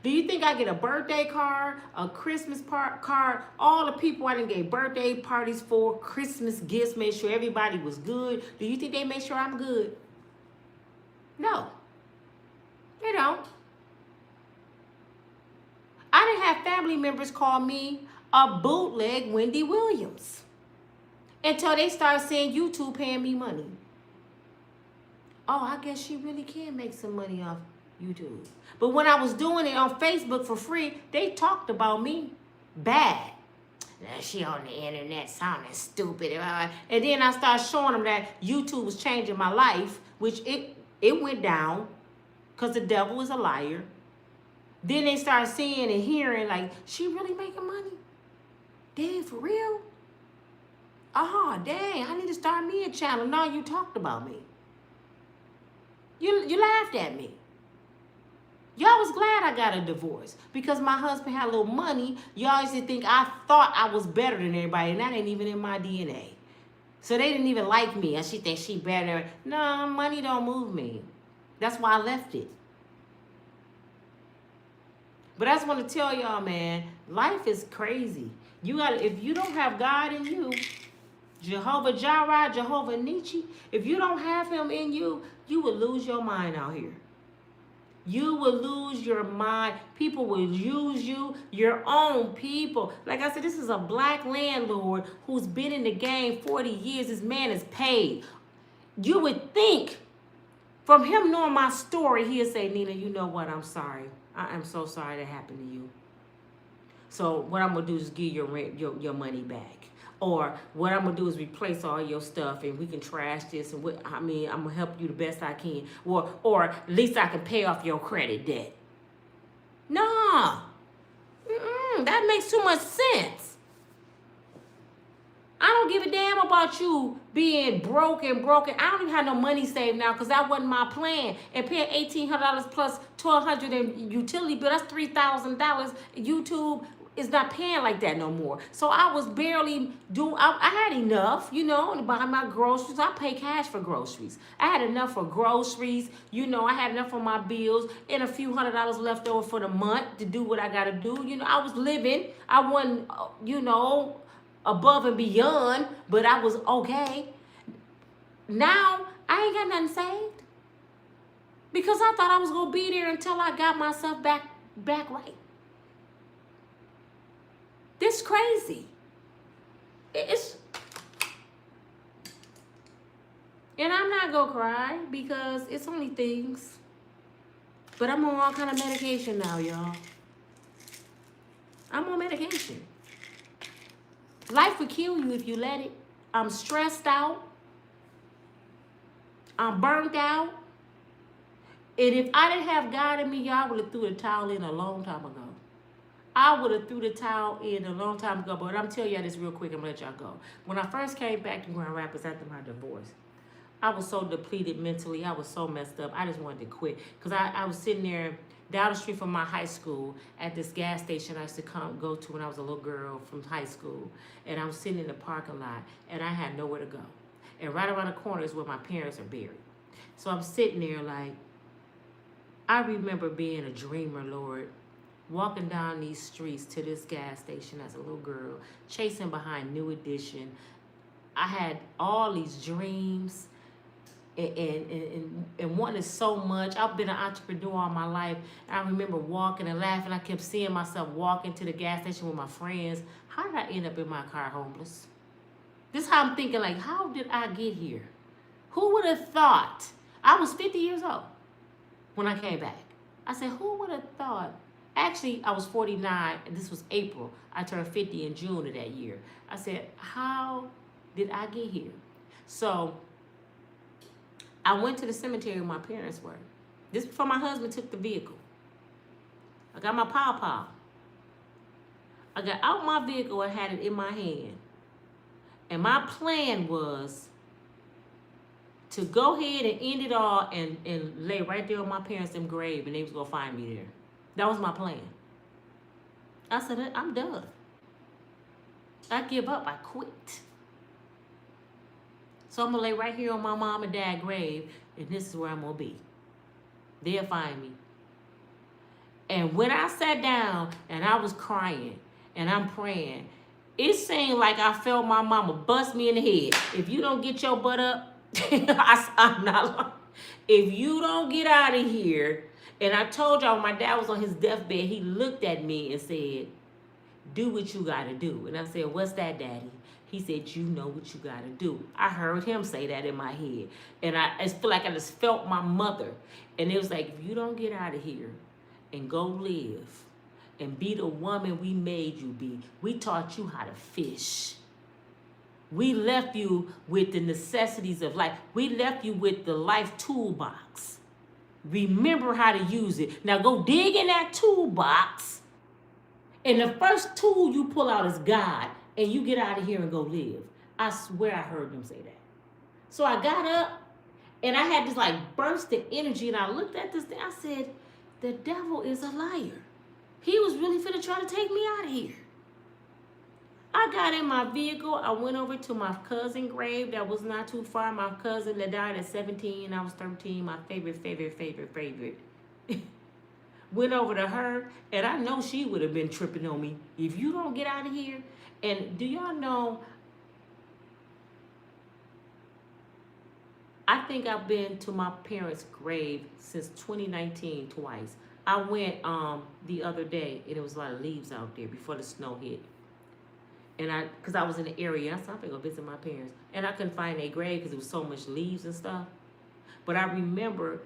Do you think I get a birthday card, a Christmas card? All the people I done gave birthday parties for, Christmas gifts, made sure everybody was good. Do you think they make sure I'm good? No. They don't. I didn't have family members call me a bootleg Wendy Williams until they started saying YouTube paying me money. Oh, I guess she really can make some money off YouTube. But when I was doing it on Facebook for free, they talked about me bad. Now she on the internet sounding stupid. And then I started showing them that YouTube was changing my life, which it went down because the devil is a liar. Then they started seeing and hearing like, she really making money? Dang, for real? Oh, dang, I need to start me a channel. No, you talked about me. You laughed at me. Y'all was glad I got a divorce because my husband had a little money. Y'all used to think I thought I was better than everybody, and that ain't even in my DNA. So they didn't even like me, and she thinks she better. No, money don't move me. That's why I left it. But I just want to tell y'all, man, life is crazy. If you don't have God in you, Jehovah Jireh, Jehovah Nietzsche, if you don't have him in you, you will lose your mind out here. You will lose your mind. People will use you, your own people. Like I said, this is a black landlord who's been in the game 40 years. This man is paid. You would think from him knowing my story, he'll say, Nina, you know what? I'm sorry. I am so sorry that happened to you. So what I'm going to do is give your money back. Or what I'm going to do is replace all your stuff and we can trash this. And I'm going to help you the best I can. Or at least I can pay off your credit debt. No. That makes too much sense. I don't give a damn about you being broken. I don't even have no money saved now because that wasn't my plan. And paying $1,800 plus $1,200 in utility bill, that's $3,000. YouTube is not paying like that no more. So I was barely doing, I had enough, to buy my groceries. I pay cash for groceries. I had enough for groceries. I had enough for my bills and a few $100s left over for the month to do what I got to do. I was living. I wasn't, above and beyond, but I was okay. Now, I ain't got nothing saved because I thought I was going to be there until I got myself back right. This crazy. And I'm not going to cry because it's only things. But I'm on all kind of medication now, y'all. I'm on medication. Life will kill you if you let it. I'm stressed out. I'm burnt out. And if I didn't have God in me, y'all would have threw the towel in a long time ago. I would have threw the towel in a long time ago. But I'm telling y'all this real quick. I'm going to let y'all go. When I first came back to Grand Rapids after my divorce, I was so depleted mentally. I was so messed up. I just wanted to quit. Because I was sitting there down the street from my high school at this gas station I used to go to when I was a little girl from high school. And I was sitting in the parking lot. And I had nowhere to go. And right around the corner is where my parents are buried. So I'm sitting there like, I remember being a dreamer, Lord, walking down these streets to this gas station as a little girl, chasing behind New Edition. I had all these dreams and wanted so much. I've been an entrepreneur all my life. I remember walking and laughing. I kept seeing myself walking to the gas station with my friends. How did I end up in my car homeless? This is how I'm thinking, like, how did I get here? Who would have thought? I was 50 years old when I came back. I said, who would have thought? Actually, I was 49, and this was April. I turned 50 in June of that year. I said, how did I get here? So I went to the cemetery where my parents were. This before my husband took the vehicle. I got my pawpaw. I got out my vehicle and had it in my hand. And my plan was to go ahead and end it all and lay right there on my parents' grave, and they was going to find me there. That was my plan. I said, I'm done. I give up. I quit. So I'm going to lay right here on my mom and dad grave, and this is where I'm going to be. They'll find me. And when I sat down and I was crying and I'm praying, it seemed like I felt my mama bust me in the head. If you don't get your butt up, I'm not. If you don't get out of here, and I told y'all when my dad was on his deathbed, he looked at me and said, do what you got to do. And I said, what's that, Daddy? He said, you know what you got to do. I heard him say that in my head. And I feel like I just felt my mother. And it was like, if you don't get out of here and go live and be the woman we made you be, we taught you how to fish. We left you with the necessities of life. We left you with the life toolbox. Remember how to use it. Now go dig in that toolbox. And the first tool you pull out is God. And you get out of here and go live. I swear I heard them say that. So I got up and I had this like burst of energy. And I looked at this thing. I said, the devil is a liar. He was really finna try to take me out of here. I got in my vehicle. I went over to my cousin's grave that was not too far. My cousin that died at 17. I was 13. My favorite. Went over to her, and I know she would have been tripping on me. If you don't get out of here. And do y'all know, I think I've been to my parents' grave since 2019 twice. I went the other day, and it was a lot of leaves out there before the snow hit. And because I was in the area, I said, I'm going to go visit my parents. And I couldn't find their grave because there was so much leaves and stuff. But I remember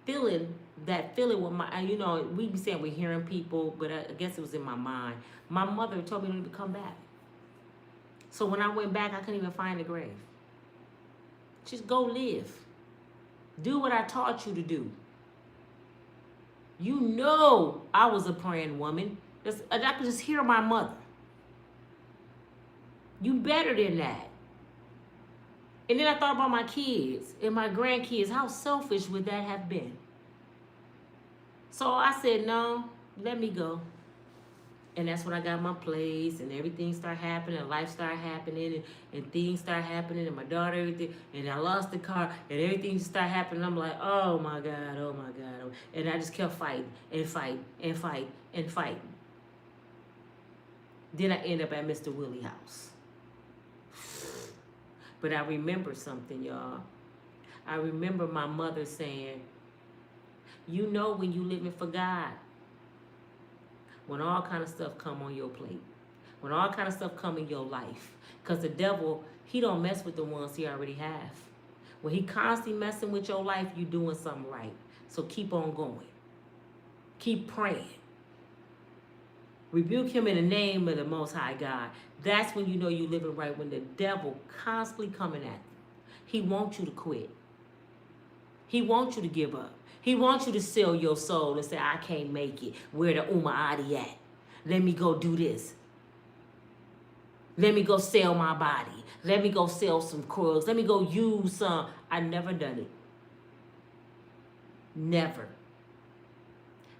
feeling that feeling with my, you know, we be saying we're hearing people, but I guess it was in my mind. My mother told me to come back. So when I went back, I couldn't even find the grave. Just go live. Do what I taught you to do. You know I was a praying woman. I could just hear my mother. You better than that. And then I thought about my kids and my grandkids. How selfish would that have been? So I said, no, let me go. And that's when I got my place and everything started happening, and life started happening, and things started happening, and my daughter, everything, and I lost the car, and everything just started happening. I'm like, oh my God, oh my God. And I just kept fighting and fighting and fighting and fighting. Then I end up at Mr. Willie house. But I remember something, y'all. I remember my mother saying, you know when you living for God, when all kind of stuff come on your plate, when all kind of stuff come in your life. Because the devil, he don't mess with the ones he already have. When he constantly messing with your life, you doing something right. So keep on going. Keep praying. Rebuke him in the name of the Most High God. That's when you know you're living right, when the devil constantly coming at you. He wants you to quit. He wants you to give up. He wants you to sell your soul and say, I can't make it. Where the Adi at? Let me go do this. Let me go sell my body. Let me go sell some crugs. Let me go use some. I never done it. Never.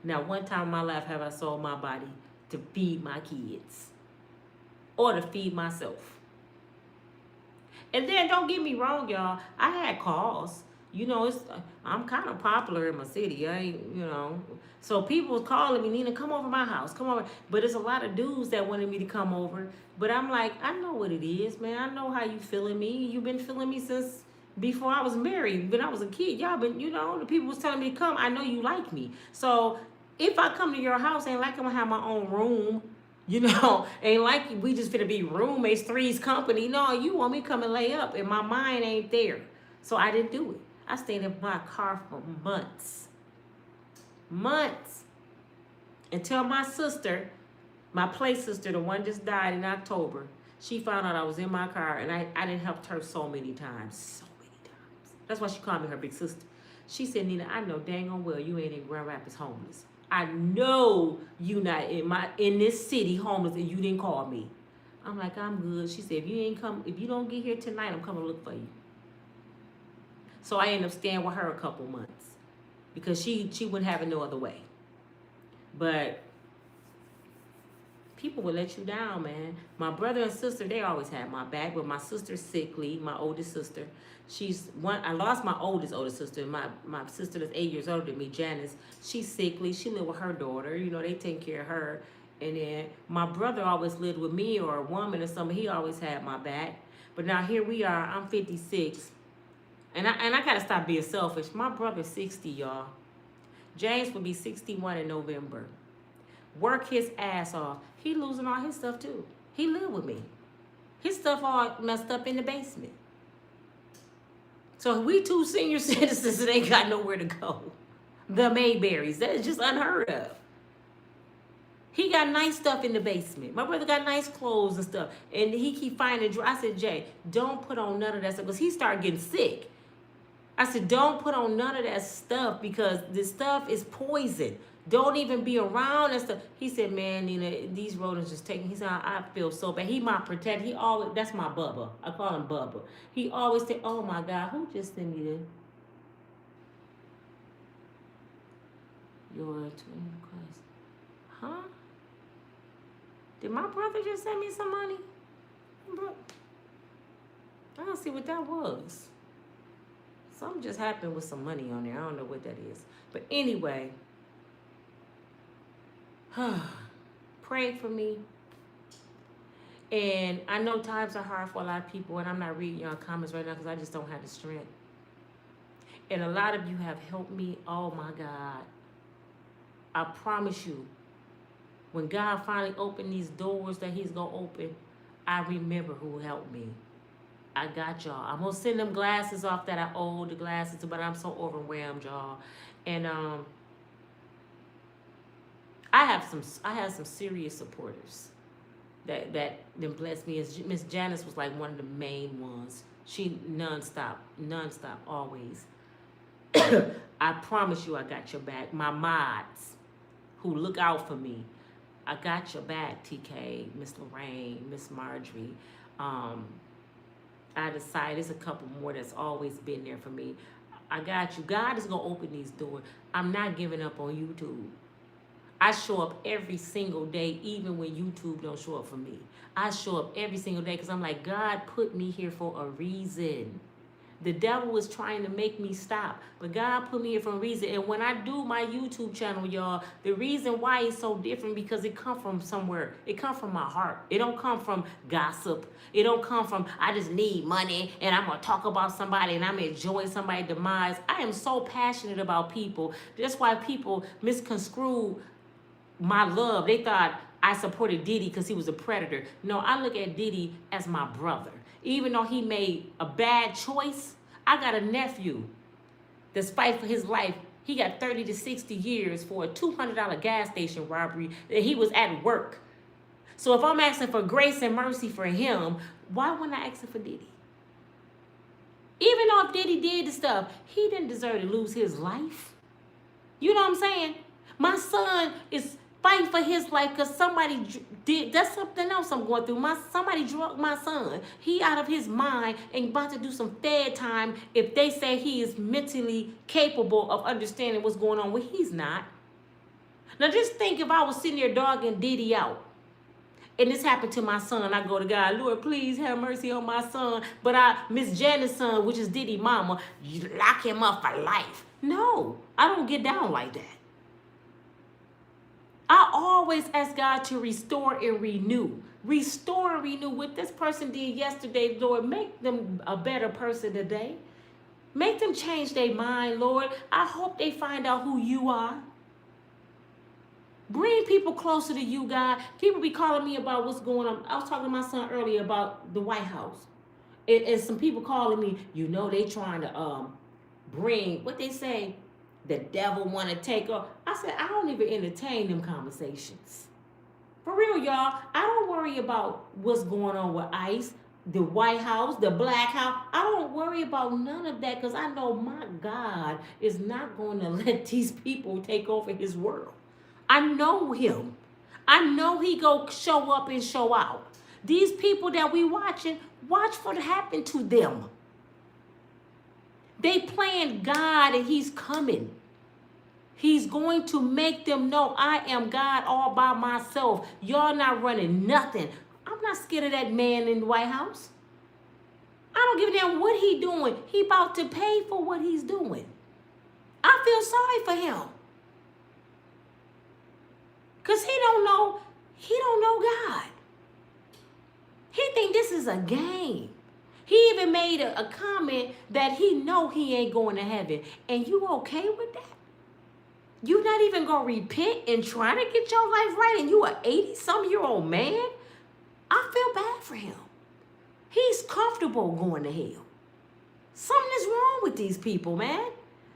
Now, one time in my life have I sold my body to feed my kids or to feed myself. And then don't get me wrong, y'all. I had calls. You know, I'm kind of popular in my city. I ain't, you know. So people was calling me, Nina, come over my house. Come over. But there's a lot of dudes that wanted me to come over. But I'm like, I know what it is, man. I know how you feeling me. You've been feeling me since before I was married. When I was a kid, y'all been, you know, the people was telling me to come. I know you like me. So if I come to your house, ain't like I'm going to have my own room. You know, ain't like we just finna be roommates, three's company. No, you want me to come and lay up, and my mind ain't there. So I didn't do it. I stayed in my car for months. Months. Until my sister, my play sister, the one just died in October, she found out I was in my car, and I done helped her so many times. So many times. That's why she called me her big sister. She said, Nina, I know dang on well you ain't in Grand Rapids homeless. I know you not in this city homeless and you didn't call me. I'm like, I'm good. She said, if you don't get here tonight, I'm coming to look for you. So I ended up staying with her a couple months because she wouldn't have it no other way. But people would let you down, man. My brother and sister, they always had my back, but my sister's sickly, my oldest sister. I lost my oldest sister. My sister that's 8 years older than me, Janice. She's sickly. She lived with her daughter. You know, they take care of her. And then my brother always lived with me or a woman or something. He always had my back. But now here we are. I'm 56. And I got to stop being selfish. My brother's 60, y'all. James will be 61 in November. Work his ass off. He losing all his stuff, too. He lived with me. His stuff all messed up in the basement. So we two senior citizens that ain't got nowhere to go. The Mayberries. That is just unheard of. He got nice stuff in the basement. My brother got nice clothes and stuff. And he keep finding, I said, Jay, don't put on none of that stuff. Because he started getting sick. I said, don't put on none of that stuff because this stuff is poison. Don't even be around that stuff. He said, man, Nina, these rodents just taking. He said, I feel so bad. He my protect. He always, that's my Bubba. I call him Bubba. He always say, oh my God, who just sent me this? Your twin Christ. Huh? Did my brother just send me some money? I don't see what that was. Something just happened with some money on there. I don't know what that is. But anyway, pray for me. And I know times are hard for a lot of people, and I'm not reading your comments right now because I just don't have the strength. And a lot of you have helped me. Oh my God. I promise you, when God finally opened these doors that he's going to open, I remember who helped me. I got y'all. I'm going to send them glasses off that I owe the glasses, but I'm so overwhelmed, y'all. And I have some serious supporters that blessed me. Miss Janice was like one of the main ones. She nonstop, always. I promise you I got your back. My mods who look out for me. I got your back, TK, Miss Lorraine, Miss Marjorie. I decided there's a couple more that's always been there for me. I got you. God is going to open these doors. I'm not giving up on YouTube. I show up every single day, even when YouTube don't show up for me. I show up every single day because I'm like, God put me here for a reason. The devil was trying to make me stop, but God put me here for a reason. And when I do my YouTube channel, y'all, the reason why it's so different because it come from somewhere. It come from my heart. It don't come from gossip. It don't come from, I just need money and I'm going to talk about somebody and I'm enjoying somebody's demise. I am so passionate about people. That's why people misconstrue my love. They thought I supported Diddy because he was a predator. No, I look at Diddy as my brother. Even though he made a bad choice, I got a nephew that's fighting for his life. he got 30 to 60 years for a $200 gas station robbery that he was at work. So if I'm asking for grace and mercy for him, why wouldn't I ask for Diddy? Even though if Diddy did the stuff, he didn't deserve to lose his life. You know what I'm saying? My son is fighting for his life because somebody did. That's something else I'm going through. Somebody drugged my son. He out of his mind and about to do some Fed time if they say he is mentally capable of understanding what's going on. Well, he's not. Now just think if I was sitting there dogging Diddy out, and this happened to my son. I go to God, Lord, please have mercy on my son. But Miss Janet's son, which is Diddy mama, you lock him up for life. No, I don't get down like that. I always ask God to restore and renew. Restore and renew what this person did yesterday, Lord. Make them a better person today. Make them change their mind, Lord. I hope they find out who you are. Bring people closer to you, God. People be calling me about what's going on. I was talking to my son earlier about the White House. And some people calling me, you know, they trying to bring, what they say, the devil want to take off. I said, I don't even entertain them conversations. For real, y'all. I don't worry about what's going on with ICE, the White House, the Black House. I don't worry about none of that because I know my God is not going to let these people take over his world. I know him. I know he go show up and show out. These people that we watching, watch what happened to them. They playing God and he's coming. He's going to make them know I am God all by myself. Y'all not running nothing. I'm not scared of that man in the White House. I don't give a damn what he doing. He about to pay for what he's doing. I feel sorry for him. Because he don't know God. He think this is a game. He even made a comment that he know he ain't going to heaven. And you okay with that? You not even going to repent and try to get your life right and you an 80-some-year-old man? I feel bad for him. He's comfortable going to hell. Something is wrong with these people, man.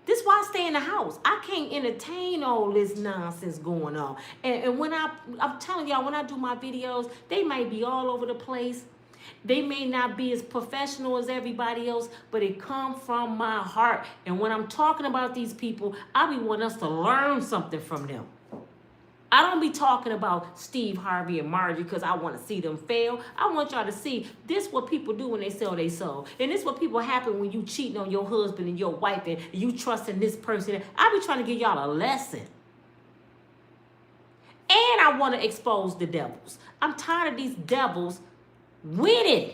This is why I stay in the house. I can't entertain all this nonsense going on. And when I'm telling y'all, when I do my videos, they might be all over the place. They may not be as professional as everybody else, but it comes from my heart. And when I'm talking about these people, I be wanting us to learn something from them. I don't be talking about Steve Harvey and Margie because I want to see them fail. I want y'all to see this what people do when they sell their soul. And this what people happen when you cheating on your husband and your wife and you trusting this person. I be trying to give y'all a lesson. And I want to expose the devils. I'm tired of these devils winning.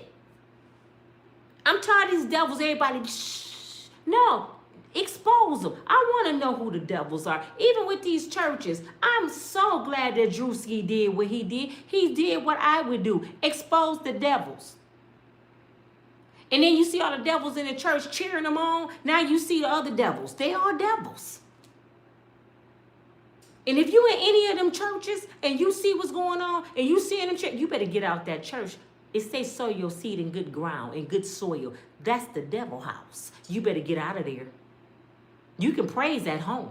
I'm tired of these devils, everybody, shh. No. Expose them. I want to know who the devils are. Even with these churches, I'm so glad that Drewski did what he did. He did what I would do. Expose the devils. And then you see all the devils in the church cheering them on. Now you see the other devils. They are devils. And if you in any of them churches and you see what's going on and you see in them church, you better get out that church. It says sow your seed in good ground, in good soil. That's the devil house. You better get out of there. You can praise at home.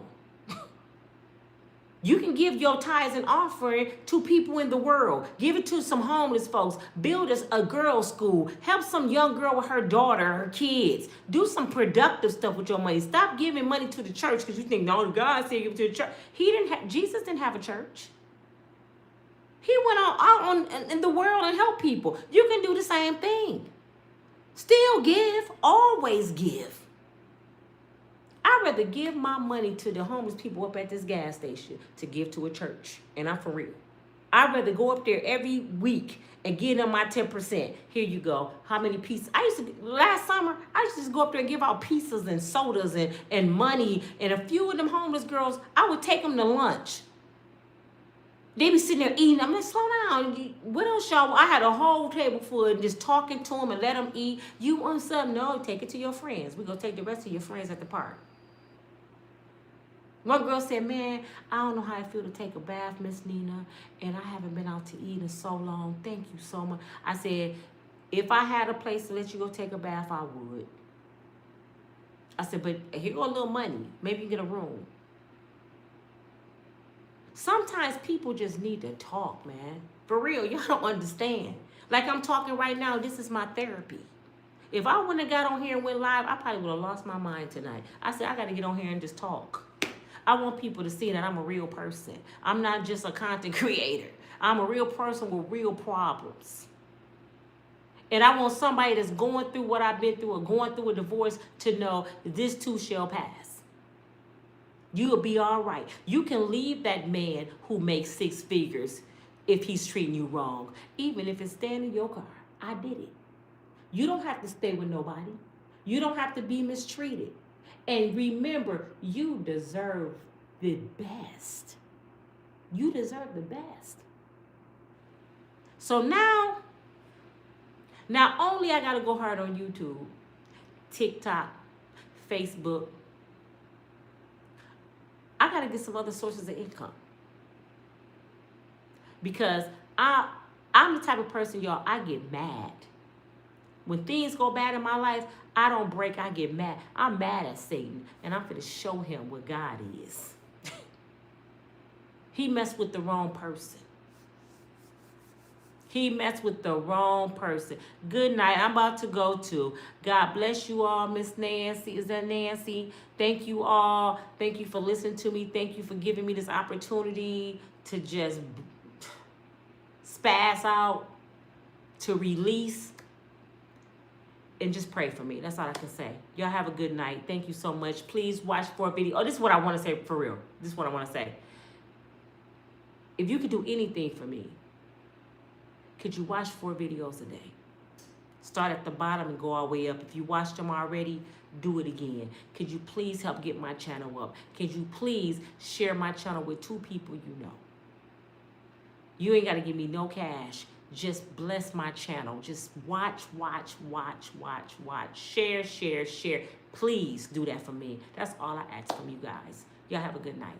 You can give your tithes and offering to people in the world. Give it to some homeless folks. Build a girls' school. Help some young girl with her daughter, her kids. Do some productive stuff with your money. Stop giving money to the church because you think, no, God said give it to the church. Jesus didn't have a church. He went out in the world and helped people. You can do the same thing. Still give. Always give. I'd rather give my money to the homeless people up at this gas station to give to a church. And I'm for real. I'd rather go up there every week and give them my 10%. Here you go. How many pieces? Last summer, I used to just go up there and give out pizzas and sodas and money. And a few of them homeless girls, I would take them to lunch. They be sitting there eating. I'm like, slow down. What else, y'all? I had a whole table full and just talking to them and let them eat. You want something? No, take it to your friends. We're going to take the rest of your friends at the park. One girl said, man, I don't know how I feel to take a bath, Miss Nina, and I haven't been out to eat in so long. Thank you so much. I said, if I had a place to let you go take a bath, I would. I said, but here go a little money. Maybe you can get a room. Sometimes people just need to talk, man. For real, y'all don't understand. Like I'm talking right now, this is my therapy. If I wouldn't have got on here and went live, I probably would have lost my mind tonight. I said, I got to get on here and just talk. I want people to see that I'm a real person. I'm not just a content creator. I'm a real person with real problems. And I want somebody that's going through what I've been through or going through a divorce to know this too shall pass. You'll be all right. You can leave that man who makes 6 figures if he's treating you wrong, even if it's staying in your car. I did it. You don't have to stay with nobody. You don't have to be mistreated. And remember, you deserve the best. You deserve the best. So now, not only I got to go hard on YouTube, TikTok, Facebook, I got to get some other sources of income. Because I'm the type of person, y'all, I get mad. When things go bad in my life, I don't break, I get mad. I'm mad at Satan, and I'm going to show him what God is. He messed with the wrong person. He messed with the wrong person. Good night. I'm about to go to. God bless you all, Miss Nancy. Is that Nancy? Thank you all. Thank you for listening to me. Thank you for giving me this opportunity to just spaz out, to release. And just pray for me. That's all I can say. Y'all have a good night. Thank you so much. Please watch 4 videos. Oh, this is what I want to say for real. This is what I want to say. If you could do anything for me, could you watch 4 videos a day? Start at the bottom and go all the way up. If you watched them already, do it again. Could you please help get my channel up? Could you please share my channel with 2 people you know? You ain't got to give me no cash. Just bless my channel. Just watch. Share. Please do that for me. That's all I ask from you guys. Y'all have a good night.